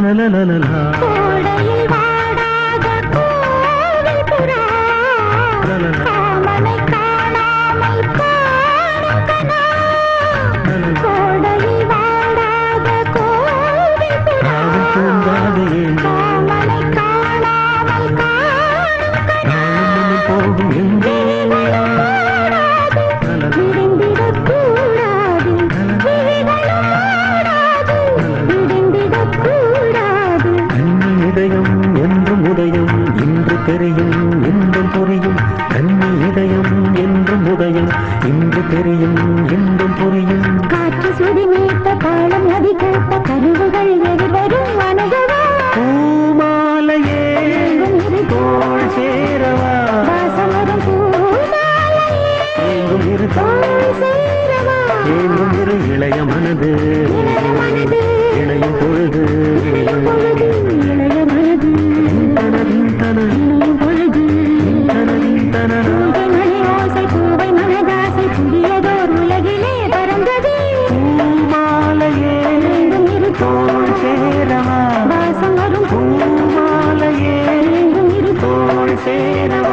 கோடையில் வாடாத கோவில் புறா காமனை காணாமல் காணும் கனா கோடையில் வாடாத கோவில் புறா காமனை காணாமல் காணும் கனா போகும் எங்கே உதயம் இன்று தெரியும் இன்பம் புரியும் கண்ணி இதயம் என்றும் உதயம் இன்று தெரியும் இன்பம் புரியும் காற்று சுதி நீட்ட தாளம் நதி கேட்ட கனவுகள் எதிர்வரும் அனுபவம் பூமாலையே தோள் சேரவா வாசமரும் பூமாலையே எங்கும் இரு தோள் சேரவா எங்கும் இரு இளைய மனது இளையும் பொழுது சேரவா